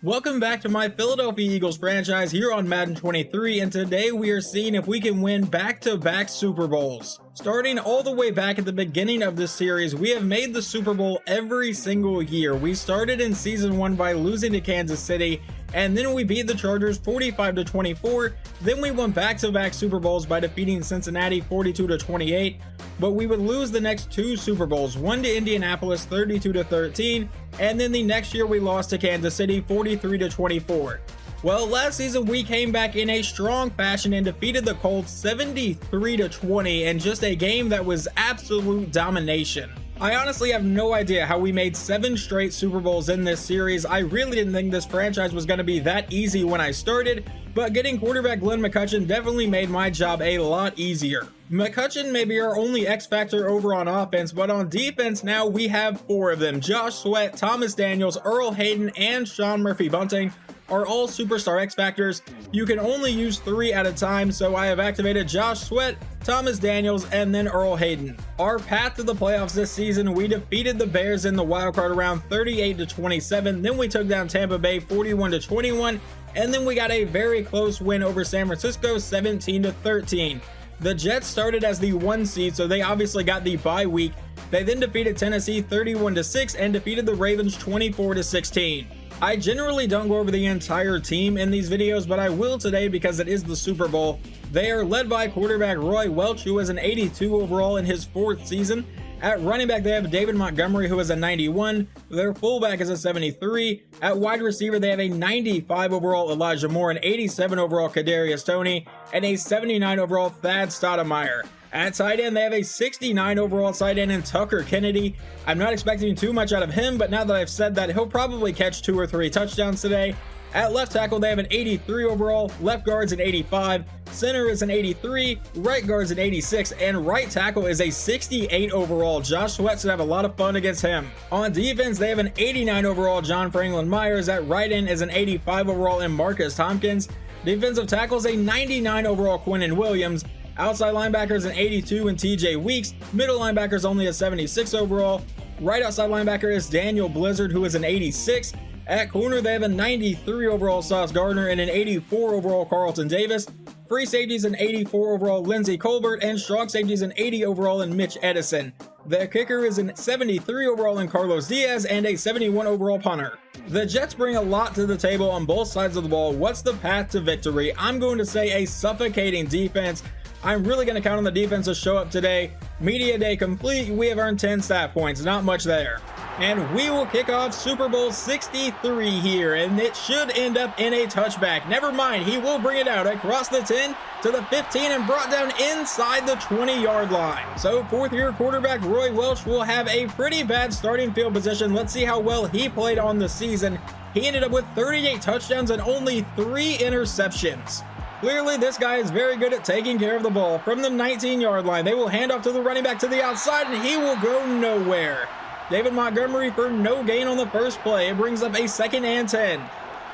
Welcome back to my Philadelphia Eagles franchise here on Madden 23, and today we are seeing if we can win back-to-back Super Bowls. Starting all the way back at the beginning of this series, we have made the Super Bowl every single year. We started in Season 1 by losing to Kansas City, and then we beat the Chargers 45-24. Then we won back-to-back Super Bowls by defeating Cincinnati 42-28. But we would lose the next two Super Bowls, one to Indianapolis 32-13, and then the next year we lost to Kansas City 43-24. Well, last season we came back in a strong fashion and defeated the Colts 73-20 in just a game that was absolute domination. I honestly have no idea how we made 7 straight Super Bowls in this series. I really didn't think this franchise was going to be that easy when I started, but getting quarterback Glenn McCutcheon definitely made my job a lot easier. McCutcheon may be our only X factor over on offense, but on defense now we have 4 of them. Josh Sweat, Thomas Daniels, Earl Hayden, and Sean Murphy-Bunting are all superstar X factors. You can only use 3 at a time, so I have activated Josh Sweat, Thomas Daniels, and then Earl Hayden. Our path to the playoffs this season, we defeated the Bears in the wildcard round 38-27, then we took down Tampa Bay 41-21, and then we got a very close win over San Francisco 17-13. The Jets started as the 1 seed, so they obviously got the bye week. They then defeated Tennessee 31-6 and defeated the Ravens 24-16. I generally don't go over the entire team in these videos, but I will today because it is the Super Bowl. They are led by quarterback Roy Welch, who is an 82 overall in his 4th season. At running back, they have David Montgomery, who is a 91. Their fullback is a 73. At wide receiver, they have a 95 overall Elijah Moore, an 87 overall Kadarius Toney, and a 79 overall Thad Stoudemire. At tight end, they have a 69 overall tight end in Tucker Kennedy. I'm not expecting too much out of him, but now that I've said that, he'll probably catch 2 or 3 touchdowns today. At left tackle, they have an 83 overall, left guard's an 85, center is an 83, right guard's an 86, and right tackle is a 68 overall. Josh Sweat should have a lot of fun against him. On defense, they have an 89 overall John Franklin Myers. At right end is an 85 overall in Marcus Tompkins. Defensive tackle is a 99 overall Quinnen Williams. Outside linebacker is an 82 in TJ Weeks. Middle linebacker is only a 76 overall. Right outside linebacker is Daniel Blizzard, who is an 86. At corner, they have a 93 overall Sauce Gardner and an 84 overall Carlton Davis. Free safety is an 84 overall Lindsey Colbert, and strong safety is an 80 overall in Mitch Edison. Their kicker is an 73 overall in Carlos Diaz and a 71 overall punter. The Jets bring a lot to the table on both sides of the ball. What's the path to victory? I'm going to say a suffocating defense. I'm really going to count on the defense to show up today. Media day complete. We have earned 10 stat points. Not much there. And we will kick off Super Bowl 63 here, and it should end up in a touchback. Never mind, he will bring it out across the 10 to the 15 and brought down inside the 20-yard line. So 4th-year quarterback Roy Welch will have a pretty bad starting field position. Let's see how well he played on the season. He ended up with 38 touchdowns and only 3 interceptions. Clearly, this guy is very good at taking care of the ball. From the 19-yard line, they will hand off to the running back to the outside, and he will go nowhere. David Montgomery for no gain on the first play. It brings up a 2nd and 10.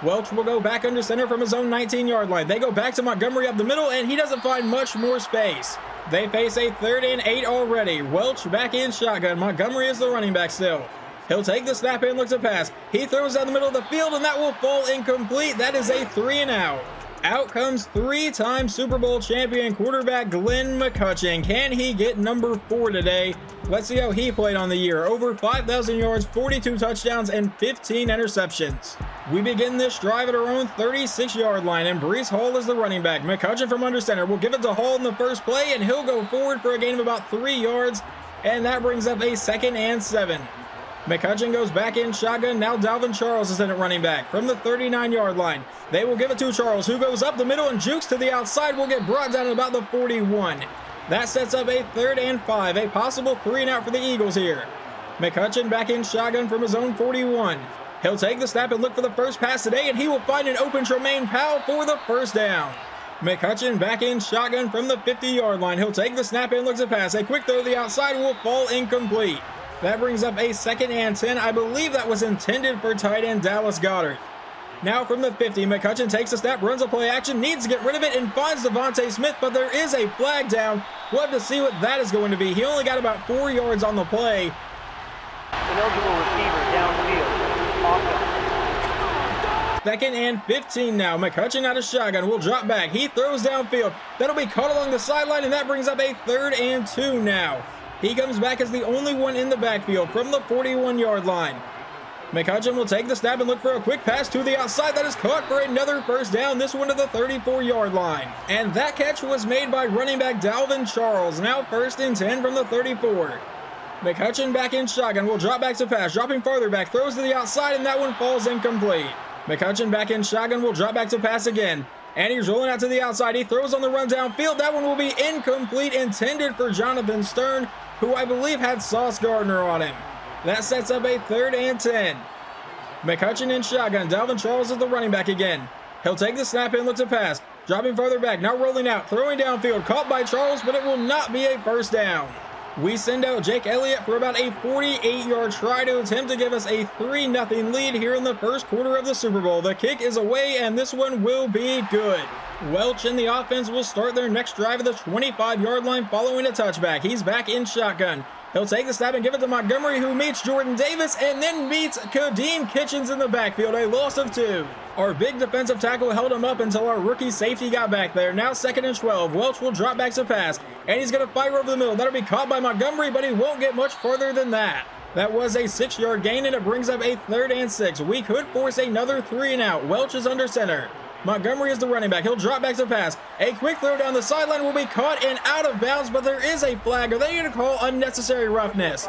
Welch will go back under center from his own 19-yard line. They go back to Montgomery up the middle, and he doesn't find much more space. They face a 3rd and 8 already. Welch back in shotgun. Montgomery is the running back still. He'll take the snap and looks to pass. He throws down the middle of the field, and that will fall incomplete. That is a 3 and out. Out comes 3-time Super Bowl champion quarterback Glenn McCutcheon. Can he get number 4 today? Let's see how he played on the year. Over 5,000 yards, 42 touchdowns, and 15 interceptions. We begin this drive at our own 36-yard line, and Breece Hall is the running back. McCutcheon from under center will give it to Hall in the first play, and he'll go forward for a gain of about 3 yards, and that brings up a 2nd and 7. McCutcheon goes back in shotgun. Now Dalvin Charles is in at running back from the 39-yard line. They will give it to Charles, who goes up the middle and jukes to the outside. Will get brought down at about the 41. That sets up a 3rd and 5, a possible 3 and out for the Eagles here. McCutcheon back in shotgun from his own 41. He'll take the snap and look for the first pass today, and he will find an open Tremaine Powell for the first down. McCutcheon back in shotgun from the 50-yard line. He'll take the snap and looks to pass. A quick throw to the outside will fall incomplete. That brings up a 2nd and 10. I believe that was intended for tight end Dallas Goedert. Now from the 50, McCutcheon takes a snap, runs a play action, needs to get rid of it, and finds Devontae Smith, but there is a flag down. We'll have to see what that is going to be. He only got about 4 yards on the play. Ineligible receiver downfield. Offense. Second and 15 now. McCutcheon out of shotgun will drop back. He throws downfield. That'll be caught along the sideline, and that brings up a 3rd and 2 now. He comes back as the only one in the backfield from the 41-yard line. McCutcheon will take the snap and look for a quick pass to the outside. That is caught for another first down, this one to the 34-yard line. And that catch was made by running back Dalvin Charles. Now 1st and 10 from the 34. McCutcheon back in shotgun will drop back to pass, dropping farther back, throws to the outside, and that one falls incomplete. McCutcheon back in shotgun will drop back to pass again. And he's rolling out to the outside. He throws on the run downfield. That one will be incomplete, intended for Jonathan Stern, who I believe had Sauce Gardner on him. That sets up a 3rd and 10. McCutcheon in shotgun. Dalvin Charles is the running back again. He'll take the snap and look to pass. Dropping farther back. Now rolling out. Throwing downfield. Caught by Charles, but it will not be a first down. We send out Jake Elliott for about a 48-yard try to attempt to give us a 3-0 lead here in the first quarter of the Super Bowl. The kick is away, and this one will be good. Welch and the offense will start their next drive at the 25-yard line following a touchback. He's back in shotgun. He'll take the snap and give it to Montgomery, who meets Jordan Davis and then meets Kadeem Kitchens in the backfield, a loss of 2. Our big defensive tackle held him up until our rookie safety got back there. Now 2nd and 12. Welch will drop back to pass, and he's going to fire over the middle. That'll be caught by Montgomery, but he won't get much further than that. That was a 6-yard gain, and it brings up a 3rd and 6. We could force another 3 and out. Welch is under center. Montgomery is the running back. He'll drop back to pass. A quick throw down the sideline will be caught and out of bounds, but there is a flag. Are they going to call unnecessary roughness?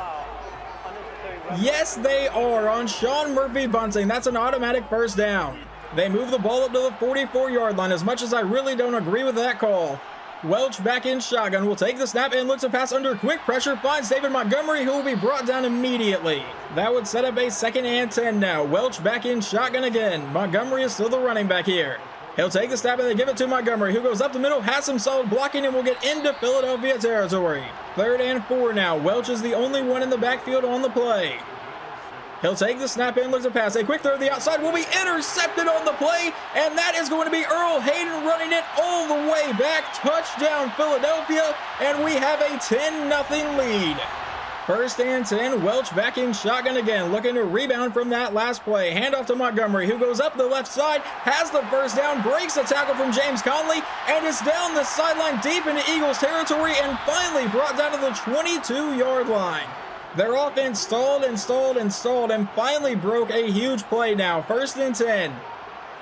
Yes, they are on Sean Murphy Bunting. That's an automatic first down. They move the ball up to the 44-yard line. As much as I really don't agree with that call. Welch back in shotgun will take the snap and looks to pass under quick pressure. Finds David Montgomery, who will be brought down immediately. That would set up a 2nd and 10 now. Welch back in shotgun again. Montgomery is still the running back here. He'll take the snap and they give it to Montgomery, who goes up the middle, has some solid blocking, and will get into Philadelphia territory. 3rd and 4 now. Welch is the only one in the backfield on the play. He'll take the snap and looks to pass. A quick throw to the outside will be intercepted on the play, and that is going to be Earl Hayden running it all the way back. Touchdown Philadelphia, and we have a 10-0 lead. 1st and 10, Welch back in shotgun again, looking to rebound from that last play. Handoff to Montgomery, who goes up the left side, has the first down, breaks a tackle from James Conley, and is down the sideline deep into Eagles territory, and finally brought down to the 22-yard line. Their offense stalled and finally broke a huge play now. 1st and 10.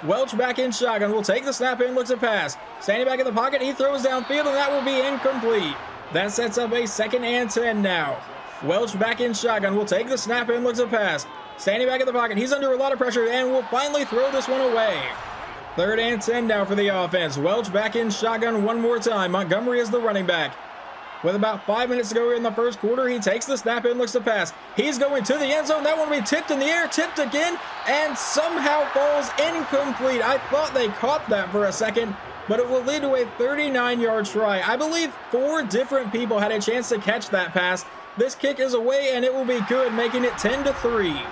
Welch back in shotgun will take the snap and looks to pass. Standing back in the pocket, he throws downfield, and that will be incomplete. That sets up a 2nd and 10 now. Welch back in shotgun will take the snap and looks to pass. Standing back in the pocket, he's under a lot of pressure and will finally throw this one away. 3rd and 10 now for the offense. Welch back in shotgun one more time. Montgomery is the running back. With about 5 minutes to go here in the first quarter, he takes the snap and looks to pass. He's going to the end zone. That one will be tipped in the air, tipped again, and somehow falls incomplete. I thought they caught that for a second, but it will lead to a 39-yard try. I believe 4 different people had a chance to catch that pass. This kick is away, and it will be good, making it 10-3.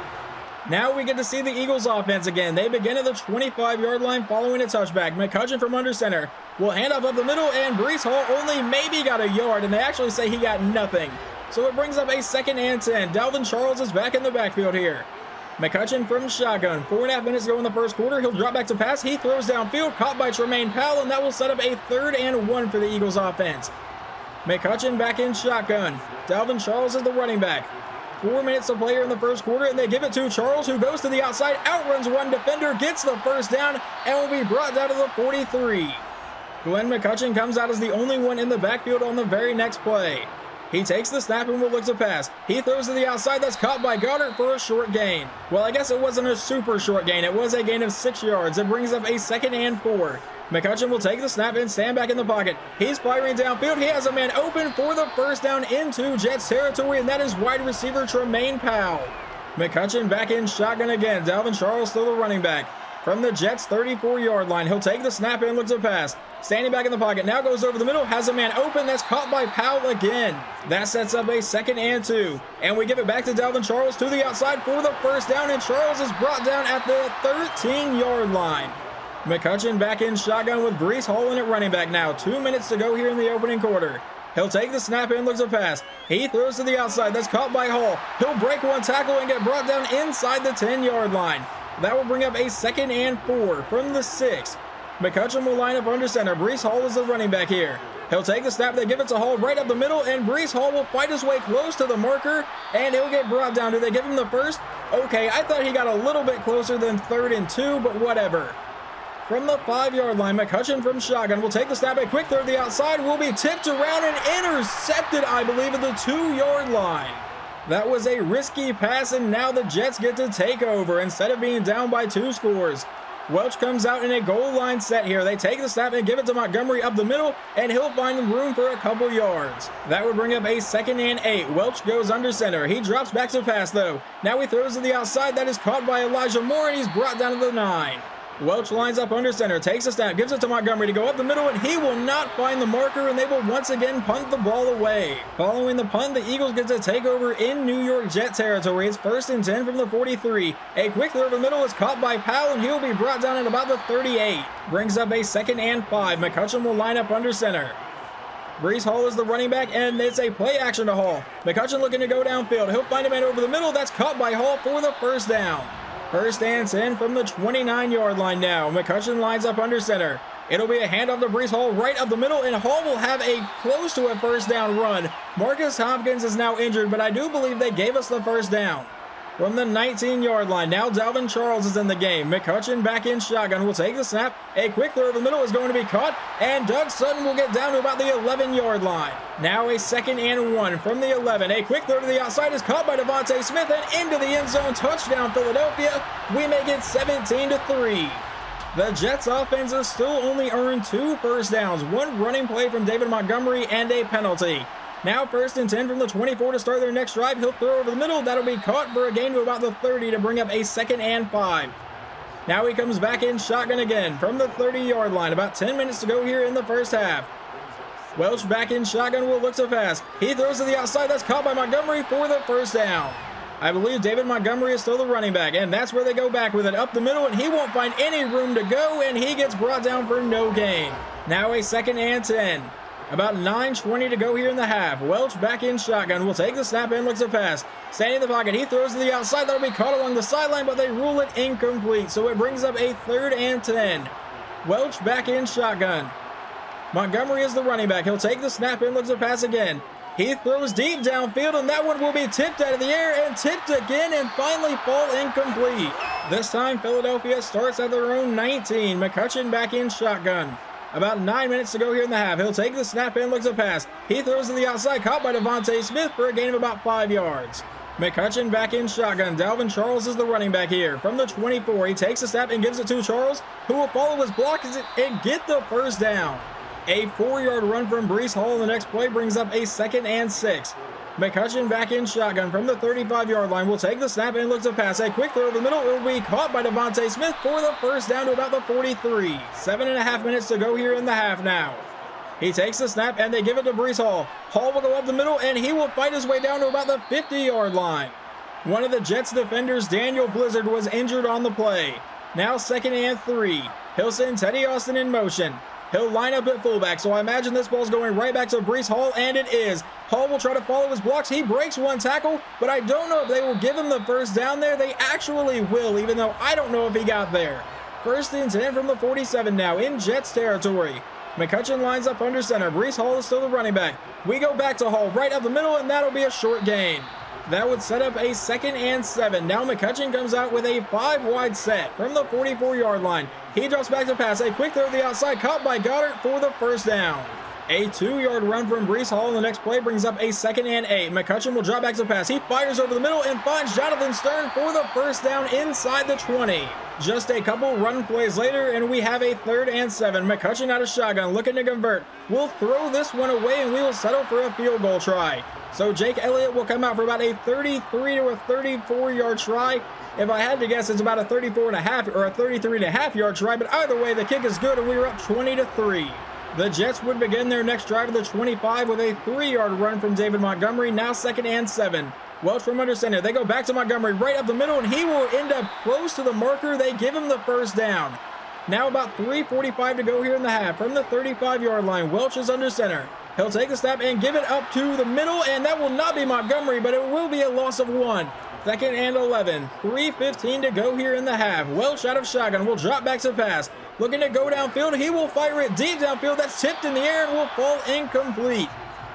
Now we get to see the Eagles offense again. They begin at the 25-yard line following a touchback. McCutcheon from under center will hand off the middle, and Breece Hall only maybe got a yard, and they actually say he got nothing. So it brings up a 2nd and 10. Dalvin Charles is back in the backfield here. McCutcheon from shotgun. 4.5 minutes to go in the first quarter. He'll drop back to pass. He throws downfield, caught by Tremaine Powell, and that will set up a 3rd and 1 for the Eagles offense. McCutcheon back in shotgun. Dalvin Charles is the running back. 4 minutes to play here in the first quarter, and they give it to Charles, who goes to the outside, outruns one defender, gets the first down, and will be brought down to the 43. Glenn McCutcheon comes out as the only one in the backfield on the very next play. He takes the snap and will look to pass. He throws to the outside. That's caught by Goddard for a short gain. Well, I guess it wasn't a super short gain. It was a gain of 6 yards. It brings up a 2nd and 4. McCutcheon will take the snap and stand back in the pocket. He's firing downfield. He has a man open for the first down into Jets territory, and that is wide receiver Tremaine Powell. McCutcheon back in shotgun again. Dalvin Charles still the running back. From the Jets' 34-yard line, he'll take the snap and looks to pass. Standing back in the pocket, now goes over the middle, has a man open, that's caught by Powell again. That sets up a 2nd and 2. And we give it back to Dalvin Charles to the outside for the first down, and Charles is brought down at the 13-yard line. McCutcheon back in shotgun with Breece Hall in at running back now. 2 minutes to go here in the opening quarter. He'll take the snap and looks to pass. He throws to the outside. That's caught by Hall. He'll break one tackle and get brought down inside the 10-yard line. That will bring up a 2nd and 4 from the 6. McCutcheon will line up under center. Breece Hall is the running back here. He'll take the snap. They give it to Hall right up the middle, and Breece Hall will fight his way close to the marker, and he'll get brought down. Do they give him the first? Okay, I thought he got a little bit closer than 3rd and 2, but whatever. From the 5-yard line, McCutcheon from shotgun will take the snap. A quick throw to the outside will be tipped around and intercepted, I believe, at the 2-yard line. That was a risky pass, and now the Jets get to take over instead of being down by 2 scores. Welch comes out in a goal line set here. They take the snap and give it to Montgomery up the middle, and he'll find room for a couple yards. That would bring up a 2nd and 8. Welch goes under center. He drops back to pass, though. Now he throws to the outside. That is caught by Elijah Moore, and he's brought down to the 9. Welch lines up under center, takes a snap, gives it to Montgomery to go up the middle, and he will not find the marker, and they will once again punt the ball away. Following the punt, the Eagles get to take over in New York Jet territory. It's 1st and 10 from the 43. A quick throw to the middle is caught by Powell, and he'll be brought down at about the 38. Brings up a 2nd and 5. McCutcheon will line up under center. Breece Hall is the running back, and it's a play action to Hall. McCutcheon looking to go downfield. He'll find a man over the middle. That's caught by Hall for the first down. 1st and 10 from the 29-yard line now. McCutcheon lines up under center. It'll be a handoff to Breece Hall right up the middle, and Hall will have a close to a first down run. Marcus Hopkins is now injured, but I do believe they gave us the first down. From the 19-yard line, now Dalvin Charles is in the game. McCutcheon back in shotgun will take the snap. A quick throw over the middle is going to be caught, and Doug Sutton will get down to about the 11-yard line. Now a 2nd and 1 from the 11. A quick throw to the outside is caught by Devontae Smith, and into the end zone. Touchdown, Philadelphia. We make it 17-3. The Jets offense has still only earned 2 first downs, 1 running play from David Montgomery, and a penalty. Now 1st and 10 from the 24 to start their next drive. He'll throw over the middle. That'll be caught for a gain to about the 30 to bring up a 2nd and 5. Now he comes back in shotgun again from the 30-yard line. About 10 minutes to go here in the first half. Welch back in shotgun will look to pass. He throws to the outside. That's caught by Montgomery for the first down. I believe David Montgomery is still the running back, and that's where they go back with it up the middle, and he won't find any room to go, and he gets brought down for no gain. Now a 2nd and 10. About 9:20 to go here in the half. Welch back in shotgun will take the snap and looks to pass. Standing in the pocket, he throws to the outside. That'll be caught along the sideline, but they rule it incomplete, so it brings up a 3rd and 10. Welch back in shotgun. Montgomery is the running back. He'll take the snap and looks to pass again. He throws deep downfield, and that one will be tipped out of the air and tipped again and finally fall incomplete. This time, Philadelphia starts at their own 19. McCutcheon back in shotgun. About 9 minutes to go here in the half. He'll take the snap and looks to pass. He throws to the outside, caught by Devontae Smith for a gain of about 5 yards. McCutcheon back in shotgun. Dalvin Charles is the running back here. From the 24, he takes the snap and gives it to Charles, who will follow his block and get the first down. A 4-yard run from Breece Hall in the next play brings up a 2nd and 6. McCutcheon back in shotgun from the 35-yard line will take the snap and looks to pass. A quick throw over the middle. It will be caught by Devontae Smith for the first down to about the 43. 7.5 minutes to go here in the half now. He takes the snap and they give it to Breece Hall. Hall will go up the middle and he will fight his way down to about the 50-yard line. One of the Jets defenders, Daniel Blizzard, was injured on the play. Now 2nd and 3. He'll send Teddy Austin in motion. He'll line up at fullback, so I imagine this ball's going right back to Breece Hall, and it is. Hall will try to follow his blocks. He breaks one tackle, but I don't know if they will give him the first down there. They actually will, even though I don't know if he got there. 1st and 10 from the 47 now in Jets territory. McCutcheon lines up under center. Breece Hall is still the running back. We go back to Hall right up the middle, and that'll be a short gain. That would set up a 2nd and 7. Now McCutcheon comes out with a 5-wide set from the 44-yard line. He drops back to pass. A quick throw to the outside, caught by Goddard for the first down. A 2-yard run from Breece Hall in the next play brings up a 2nd and 8. McCutcheon will drop back to pass. He fires over the middle and finds Jonathan Stern for the first down inside the 20. Just a couple run plays later, and we have a 3rd and 7. McCutcheon out of shotgun, looking to convert. We'll throw this one away, and we will settle for a field goal try. So Jake Elliott will come out for about a 33 to a 34-yard try. If I had to guess, it's about a 34.5 or a 33.5-yard try, but either way, the kick is good, and we are up 20-3. The Jets would begin their next drive at the 25 with a 3-yard run from David Montgomery, now 2nd and 7. Welch from under center. They go back to Montgomery right up the middle, and he will end up close to the marker. They give him the first down. Now about 3:45 to go here in the half. From the 35-yard line, Welch is under center. He'll take the snap and give it up to the middle, and that will not be Montgomery, but it will be a loss of 1. 2nd and 11. 3:15 to go here in the half. Welch out of shotgun will drop back to pass. Looking to go downfield. He will fire it deep downfield. That's tipped in the air and will fall incomplete.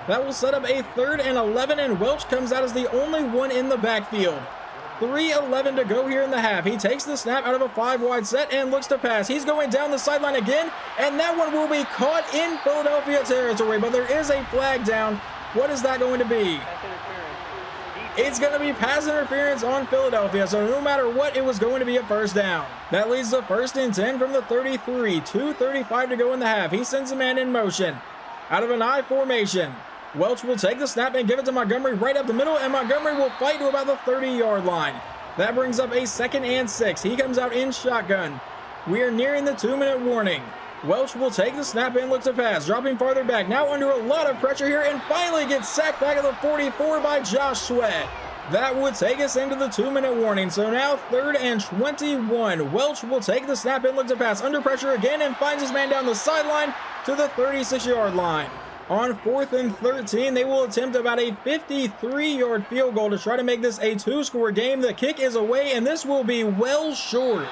That will set up a 3rd and 11, and Welch comes out as the only one in the backfield. 3:11 to go here in the half. He takes the snap out of a 5-wide set and looks to pass. He's going down the sideline again, and that one will be caught in Philadelphia territory, but there is a flag down. What is that going to be? It's going to be pass interference on Philadelphia, so no matter what, it was going to be a first down. That leads to 1st and 10 from the 33. 2:35 to go in the half. He sends a man in motion out of an I formation. Welch will take the snap and give it to Montgomery right up the middle, and Montgomery will fight to about the 30-yard line. That brings up a 2nd and 6. He comes out in shotgun. We are nearing the 2-minute warning. Welch will take the snap and look to pass, dropping farther back, now under a lot of pressure here, and finally gets sacked back at the 44 by Josh Sweat. That would take us into the 2-minute warning, so now 3rd and 21. Welch will take the snap and look to pass, under pressure again, and finds his man down the sideline to the 36-yard line. On 4th and 13, they will attempt about a 53-yard field goal to try to make this a 2-score game. The kick is away, and this will be well short.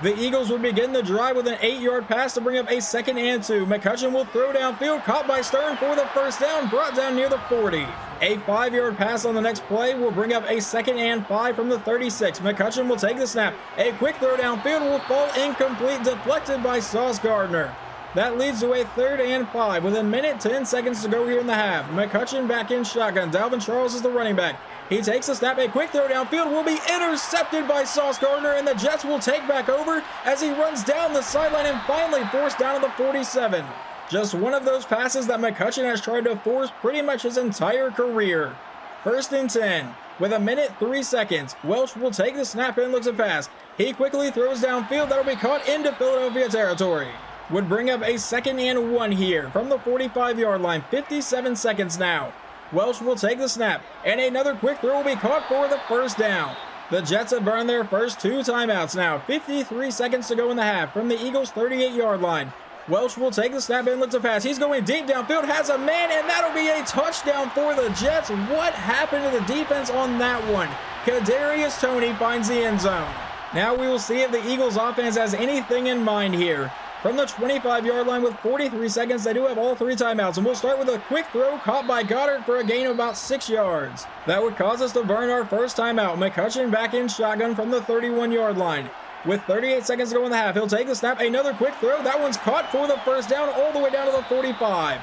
The Eagles will begin the drive with an 8-yard pass to bring up a 2nd and 2. McCutcheon will throw downfield, caught by Stern for the first down, brought down near the 40. A 5-yard pass on the next play will bring up a 2nd and 5 from the 36. McCutcheon will take the snap. A quick throw downfield will fall incomplete, deflected by Sauce Gardner. That leads to a 3rd and 5 with 1:10 seconds to go here in the half. McCutcheon back in shotgun. Dalvin Charles is the running back. He takes the snap. A quick throw downfield will be intercepted by Sauce Gardner, and the Jets will take back over as he runs down the sideline and finally forced down to the 47. Just one of those passes that McCutcheon has tried to force pretty much his entire career. 1st and 10. With 1:03 seconds, Welch will take the snap and looks to pass. He quickly throws downfield. That'll be caught into Philadelphia territory. Would bring up a 2nd and 1 here from the 45-yard line. 57 seconds now. Welch will take the snap, and another quick throw will be caught for the first down. The Jets have burned their first 2 timeouts now. 53 seconds to go in the half from the Eagles' 38-yard line. Welch will take the snap and look to pass. He's going deep downfield, has a man, and that'll be a touchdown for the Jets. What happened to the defense on that one? Kadarius Toney finds the end zone. Now we will see if the Eagles offense has anything in mind here. From the 25-yard line with 43 seconds, they do have all 3 timeouts, and we'll start with a quick throw caught by Goddard for a gain of about 6 yards. That would cause us to burn our first timeout. McCutcheon back in shotgun from the 31-yard line. With 38 seconds to go in the half, he'll take the snap, another quick throw. That one's caught for the first down all the way down to the 45.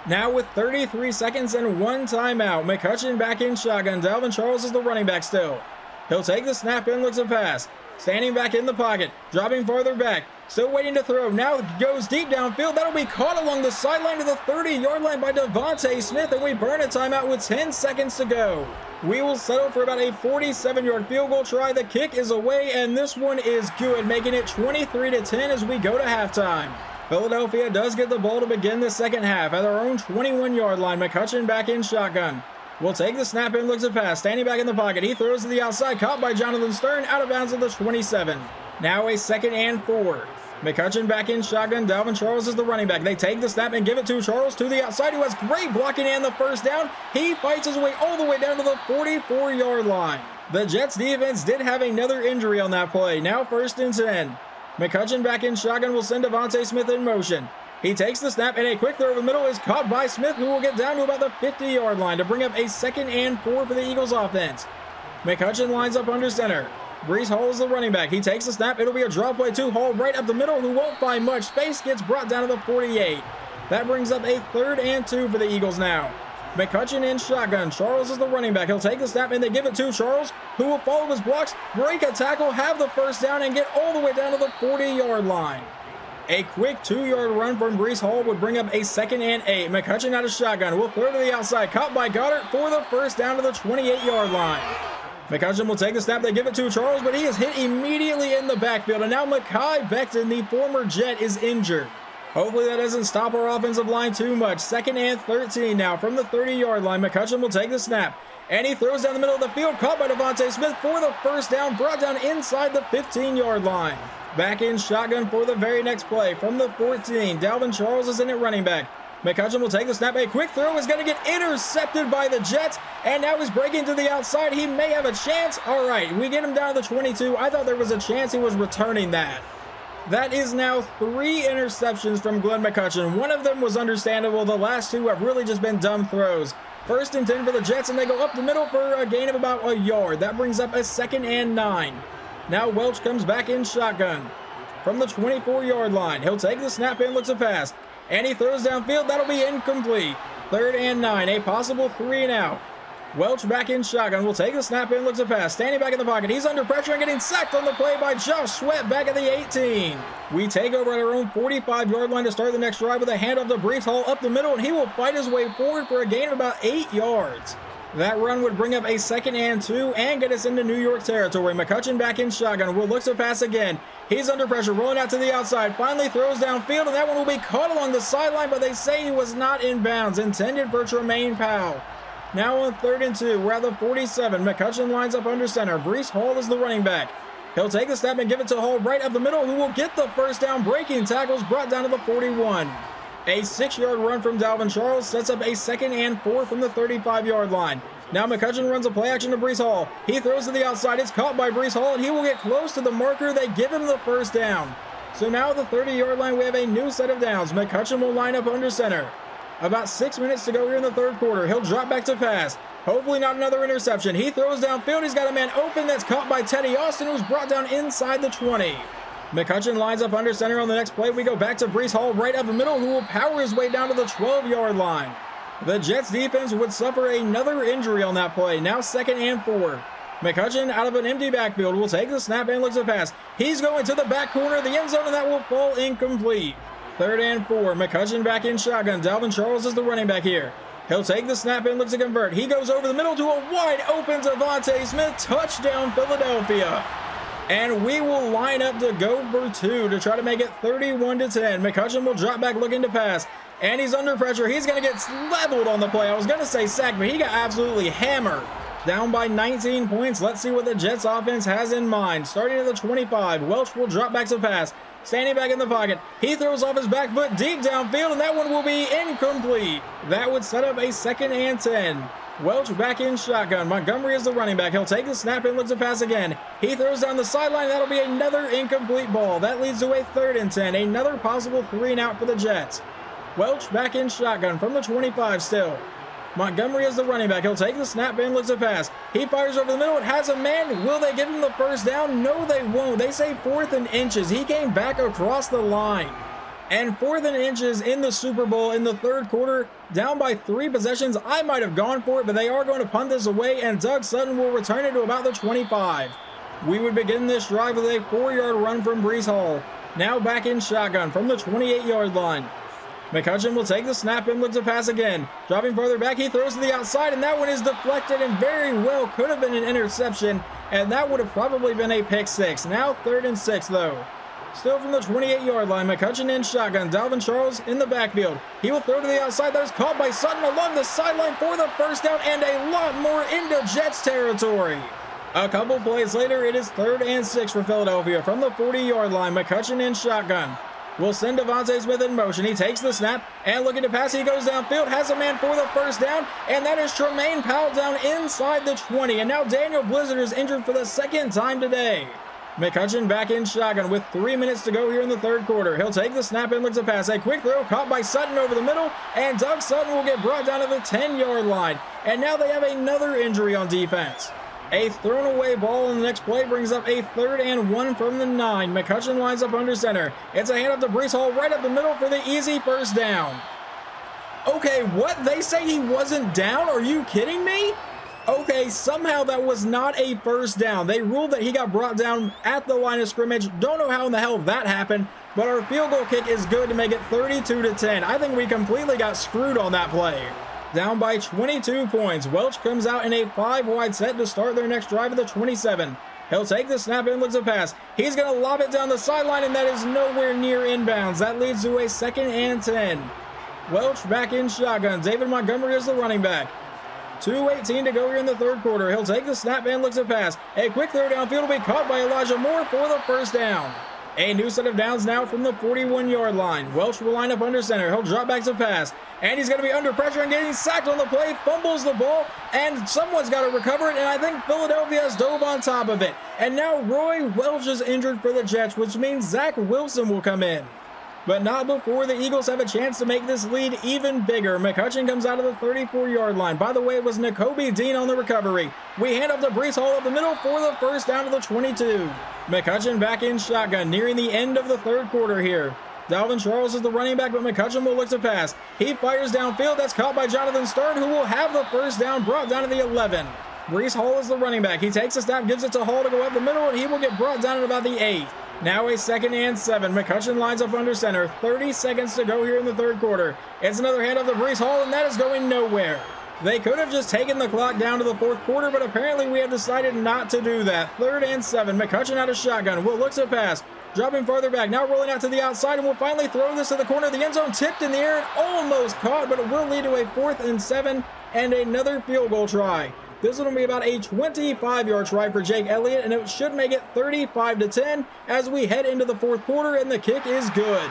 Now with 33 seconds and 1 timeout, McCutcheon back in shotgun. Dalvin Charles is the running back still. He'll take the snap and looks to pass. Standing back in the pocket, dropping farther back, still waiting to throw. Now goes deep downfield. That'll be caught along the sideline to the 30-yard line by Devontae Smith, and we burn a timeout with 10 seconds to go. We will settle for about a 47-yard field goal try. The kick is away, and this one is good, making it 23-10 as we go to halftime. Philadelphia does get the ball to begin the second half at their own 21-yard line. McCutcheon back in shotgun. Will take the snap and looks to pass. Standing back in the pocket. He throws to the outside. Caught by Jonathan Stern. Out of bounds at the 27. Now a 2nd and 4. McCutcheon back in shotgun. Dalvin Charles is the running back. They take the snap and give it to Charles to the outside, who has great blocking and the first down. He fights his way all the way down to the 44-yard line. The Jets defense did have another injury on that play. Now 1st and 10. McCutcheon back in shotgun will send Devontae Smith in motion. He takes the snap, and a quick throw over the middle is caught by Smith, who will get down to about the 50-yard line to bring up a 2nd and 4 for the Eagles offense. McCutcheon lines up under center. Breece Hall is the running back. He takes the snap. It'll be a draw play to Hall right up the middle, who won't find much space. Gets brought down to the 48. That brings up a 3rd and 2 for the Eagles now. McCutcheon in shotgun. Charles is the running back. He'll take the snap, and they give it to Charles, who will follow his blocks, break a tackle, have the first down, and get all the way down to the 40-yard line. A quick 2-yard run from Breece Hall would bring up a 2nd and 8. McCutcheon out of shotgun will throw to the outside. Caught by Goddard for the first down to the 28-yard line. McCutcheon will take the snap. They give it to Charles, but he is hit immediately in the backfield. And now Mekhi Becton, the former Jet, is injured. Hopefully that doesn't stop our offensive line too much. 2nd and 13 now from the 30-yard line. McCutcheon will take the snap. And he throws down the middle of the field. Caught by Devontae Smith for the first down. Brought down inside the 15-yard line. Back in shotgun for the very next play from the 14. Dalvin Charles is in at running back. McCutcheon will take the snap. A quick throw is going to get intercepted by the Jets, and now he's breaking to the outside. He may have a chance. All right, we get him down to the 22. I thought there was a chance he was returning that. That is now 3 interceptions from Glenn McCutcheon. One of them was understandable. The last 2 have really just been dumb throws. 1st and 10 for the Jets, and they go up the middle for a gain of about a yard. That brings up a 2nd and 9. Now Welch comes back in shotgun from the 24-yard line. He'll take the snap and looks a pass, and he throws downfield. That'll be incomplete. 3rd and 9, a possible 3 and out. Welch back in shotgun will take the snap and looks a pass. Standing back in the pocket. He's under pressure and getting sacked on the play by Josh Sweat back at the 18. We take over at our own 45-yard line to start the next drive with a handoff to Breece Hall up the middle, and he will fight his way forward for a gain of about 8 yards. That run would bring up a 2nd and 2 and get us into New York territory. McCutcheon back in shotgun will look to pass again. He's under pressure, rolling out to the outside. Finally throws downfield, and that one will be caught along the sideline, but they say he was not in bounds. Intended for Tremaine Powell. Now on 3rd and 2, we're at the 47. McCutcheon lines up under center. Breece Hall is the running back. He'll take the snap and give it to Hall right up the middle, who will get the first down. Breaking tackles brought down to the 41. A 6-yard run from Dalvin Charles sets up a 2nd and 4 from the 35-yard line. Now McCutcheon runs a play action to Breece Hall. He throws to the outside. It's caught by Breece Hall, and he will get close to the marker. They give him the first down. So now at the 30-yard line, we have a new set of downs. McCutcheon will line up under center. About 6 minutes to go here in the 3rd quarter. He'll drop back to pass. Hopefully not another interception. He throws downfield. He's got a man open. That's caught by Teddy Austin, who's brought down inside the 20. McCutcheon lines up under center on the next play. We go back to Breece Hall right up the middle, who will power his way down to the 12-yard line. The Jets defense would suffer another injury on that play. Now 2nd and 4. McCutcheon out of an empty backfield will take the snap and looks a pass. He's going to the back corner of the end zone, and that will fall incomplete. 3rd and 4. McCutcheon back in shotgun. Dalvin Charles is the running back here. He'll take the snap and looks to convert. He goes over the middle to a wide open Devontae Smith. Touchdown Philadelphia. And we will line up to go for 2 to try to make it 31-10. McCutcheon will drop back looking to pass. And he's under pressure. He's going to get leveled on the play. I was going to say sacked, but he got absolutely hammered. Down by 19 points. Let's see what the Jets offense has in mind. Starting at the 25, Welch will drop back to pass. Standing back in the pocket, he throws off his back foot deep downfield, and that one will be incomplete. That would set up a 2nd and 10. Welch back in shotgun. Montgomery is the running back. He'll take the snap and looks to pass again. He throws down the sideline. That'll be another incomplete ball. That leads to a 3rd and 10. Another possible 3 and out for the Jets. Welch back in shotgun from the 25 still. Montgomery is the running back. He'll take the snap and looks to pass. He fires over the middle. It has a man. Will they give him the first down? No, they won't. They say 4th and inches. He came back across the line. And 4th and inches in the Super Bowl in the 3rd quarter, down by 3 possessions. I might have gone for it, but they are going to punt this away, and Doug Sutton will return it to about the 25. We would begin this drive with a 4-yard run from Breece Hall. Now back in shotgun from the 28-yard line. McCutcheon will take the snap and look to pass again. Dropping further back, he throws to the outside, and that one is deflected and very well could have been an interception, and that would have probably been a pick 6. Now 3rd and 6, though. Still from the 28-yard line, McCutcheon in shotgun. Dalvin Charles in the backfield. He will throw to the outside. That is caught by Sutton along the sideline for the first down, and a lot more into Jets territory. A couple plays later, it is 3rd and 6 for Philadelphia. From the 40-yard line, McCutcheon in shotgun. Will send Devontae Smith in motion. He takes the snap and looking to pass. He goes downfield, has a man for the first down, and that is Tremaine Powell down inside the 20. And now Daniel Blizzard is injured for the 2nd time today. McCutcheon back in shotgun with 3 minutes to go here in the 3rd quarter. He'll take the snap and looks to pass. A quick throw caught by Sutton over the middle, and Doug Sutton will get brought down to the 10-yard line. And now they have another injury on defense. A thrown away ball in the next play brings up a 3rd and 1 from the 9. McCutcheon lines up under center. It's a handoff to Breece Hall right up the middle for the easy first down. Okay, what? They say he wasn't down? Are you kidding me? Okay, somehow that was not a first down. They ruled that he got brought down at the line of scrimmage. Don't know how in the hell that happened, but our field goal kick is good to make it 32-10. I think we completely got screwed on that play. Down by 22 points. Welch comes out in a 5-wide set to start their next drive at the 27. He'll take the snap and looks to pass. He's going to lob it down the sideline, and that is nowhere near inbounds. That leads to a 2nd and 10. Welch back in shotgun. David Montgomery is the running back. 2:18 to go here in the 3rd quarter. He'll take the snap and looks to pass. A quick throw downfield will be caught by Elijah Moore for the first down. A new set of downs now from the 41-yard line. Welch will line up under center. He'll drop back to pass. And he's going to be under pressure and getting sacked on the play. Fumbles the ball. And someone's got to recover it. And I think Philadelphia has dove on top of it. And now Roy Welch is injured for the Jets, which means Zach Wilson will come in. But not before the Eagles have a chance to make this lead even bigger. McCutcheon comes out of the 34-yard line. By the way, it was Nakobe Dean on the recovery. We hand up to Breece Hall up the middle for the first down to the 22. McCutcheon back in shotgun, nearing the end of the third quarter here. Dalvin Charles is the running back, but McCutcheon will look to pass. He fires downfield. That's caught by Jonathan Stern, who will have the first down brought down to the 11. Breece Hall is the running back. He takes a snap, gives it to Hall to go up the middle, and he will get brought down at about the 8. Now a 2nd and 7. McCutcheon lines up under center. 30 seconds to go here in the third quarter. It's another handoff to Breece Hall, and that is going nowhere. They could have just taken the clock down to the fourth quarter, but apparently we have decided not to do that. 3rd and 7. McCutcheon out of shotgun. Will looks to pass. Dropping farther back. Now rolling out to the outside, and will finally throw this to the corner of the end zone. Tipped in the air and almost caught, but it will lead to a 4th and 7 and another field goal try. This will be about a 25-yard try for Jake Elliott, and it should make it 35-10 as we head into the fourth quarter, and the kick is good.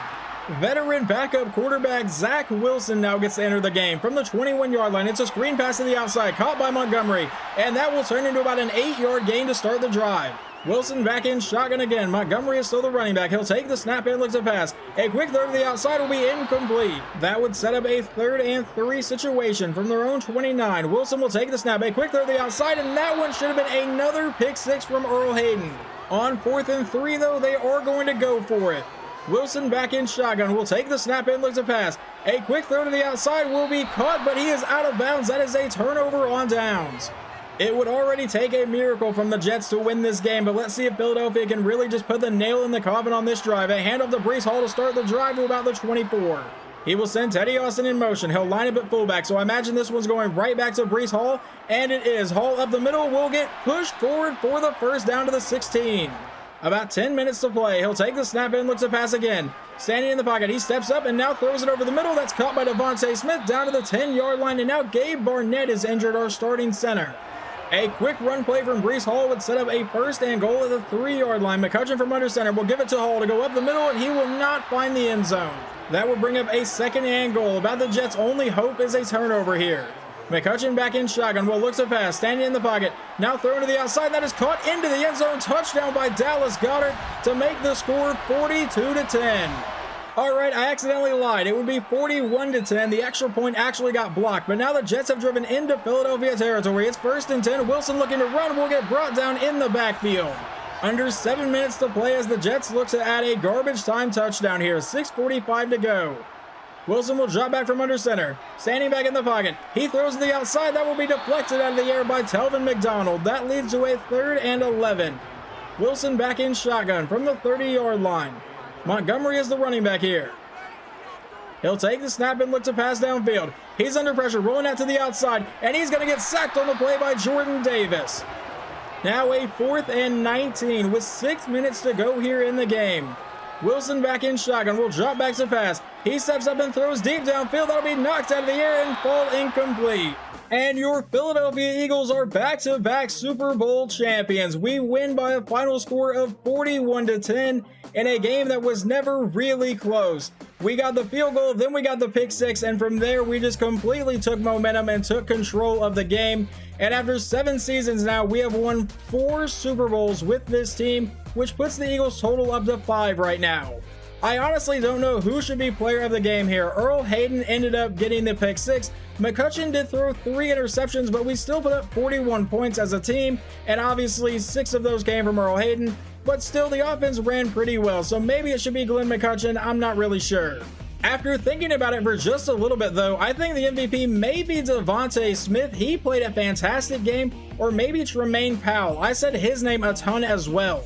Veteran backup quarterback Zach Wilson now gets to enter the game. From the 21-yard line, it's a screen pass to the outside, caught by Montgomery, and that will turn into about an 8-yard gain to start the drive. Wilson back in shotgun again. Montgomery is still the running back. He'll take the snap and looks to pass. A quick throw to the outside will be incomplete. That would set up a 3rd and 3 situation from their own 29. Wilson will take the snap. A quick throw to the outside, and that one should have been another pick 6 from Earl Hayden. On 4th and 3, though, they are going to go for it. Wilson back in shotgun will take the snap and looks to pass. A quick throw to the outside will be caught, but he is out of bounds. That is a turnover on downs. It would already take a miracle from the Jets to win this game, but let's see if Philadelphia can really just put the nail in the coffin on this drive. A handoff to Breece Hall to start the drive to about the 24. He will send Teddy Austin in motion. He'll line up at fullback, so I imagine this one's going right back to Breece Hall, and it is. Hall up the middle will get pushed forward for the first down to the 16. About 10 minutes to play. He'll take the snap and looks to pass again. Standing in the pocket, he steps up and now throws it over the middle. That's caught by Devontae Smith down to the 10-yard line, and now Gabe Barnett is injured, our starting center. A quick run play from Breece Hall would set up a 1st and goal at the 3-yard line. McCutcheon from under center will give it to Hall to go up the middle, and he will not find the end zone. That will bring up a 2nd and goal. About the Jets' only hope is a turnover here. McCutcheon back in shotgun. Will looks to pass. Standing in the pocket. Now thrown to the outside. That is caught into the end zone. Touchdown by Dallas Goedert to make the score 42-10. All right, I accidentally lied. It would be 41-10. The extra point actually got blocked, but now the Jets have driven into Philadelphia territory. It's 1st and 10. Wilson looking to run will get brought down in the backfield. Under 7 minutes to play as the Jets look to add a garbage time touchdown here. 6:45 to go. Wilson will drop back from under center. Standing back in the pocket. He throws to the outside. That will be deflected out of the air by Telvin McDonald. That leads to a 3rd and 11. Wilson back in shotgun from the 30-yard line. Montgomery is the running back here. He'll take the snap and look to pass downfield. He's under pressure, rolling out to the outside, and he's going to get sacked on the play by Jordan Davis. Now a 4th and 19 with 6 minutes to go here in the game. Wilson back in shotgun will drop back to pass. He steps up and throws deep downfield. That'll be knocked out of the air and fall incomplete. And your Philadelphia Eagles are back-to-back Super Bowl champions. We win by a final score of 41-10 in a game that was never really close. We got the field goal, then we got the pick 6, and from there we just completely took momentum and took control of the game. And after 7 seasons now, we have won 4 Super Bowls with this team, which puts the Eagles total up to 5 right now. I honestly don't know who should be player of the game here. Earl Hayden ended up getting the pick 6. McCutcheon did throw 3 interceptions, but we still put up 41 points as a team, and obviously 6 of those came from Earl Hayden, but still the offense ran pretty well, so maybe it should be Glenn McCutcheon. I'm not really sure. After thinking about it for just a little bit though, I think the MVP may be Devontae Smith. He played a fantastic game, or maybe Tremaine Powell. I said his name a ton as well.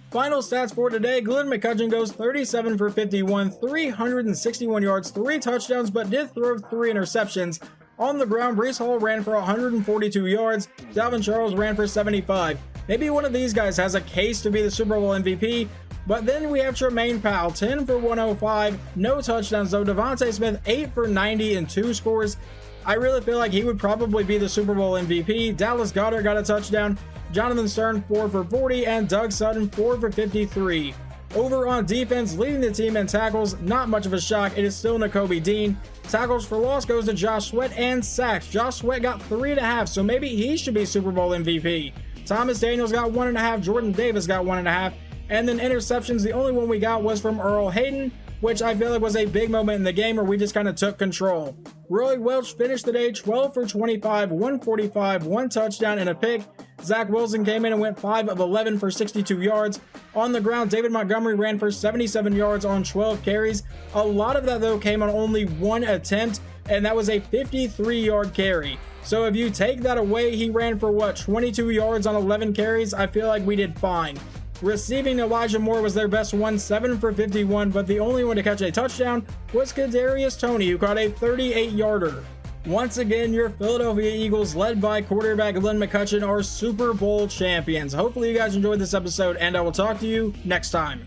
Final stats for today, Glenn McCutcheon goes 37 for 51, 361 yards, 3 touchdowns, but did throw 3 interceptions. On the ground, Breece Hall ran for 142 yards, Dalvin Charles ran for 75. Maybe one of these guys has a case to be the Super Bowl MVP, but then we have Tremaine Powell, 10 for 105, no touchdowns though. Devontae Smith, 8 for 90 and 2 scores. I really feel like he would probably be the Super Bowl MVP. Dallas Goedert got a touchdown. Jonathan Stern, 4 for 40, and Doug Sutton, 4 for 53. Over on defense, leading the team in tackles, not much of a shock, it is still Nakobe Dean. Tackles for loss goes to Josh Sweat, and sacks. Josh Sweat got 3.5, so maybe he should be Super Bowl MVP. Thomas Daniels got 1.5, Jordan Davis got 1.5, and then interceptions, the only one we got was from Earl Hayden, which I feel like was a big moment in the game where we just kind of took control. Roy Welch finished the day 12 for 25, 145, 1 touchdown and a pick. Zach Wilson came in and went 5 of 11 for 62 yards. On the ground, David Montgomery ran for 77 yards on 12 carries. A lot of that, though, came on only 1 attempt, and that was a 53-yard carry. So if you take that away, he ran for, 22 yards on 11 carries? I feel like we did fine. Receiving, Elijah Moore was their best one, 7 for 51, but the only one to catch a touchdown was Kadarius Toney, who caught a 38-yarder. Once again, your Philadelphia Eagles, led by quarterback Glenn McCutcheon, are Super Bowl champions. Hopefully you guys enjoyed this episode, and I will talk to you next time.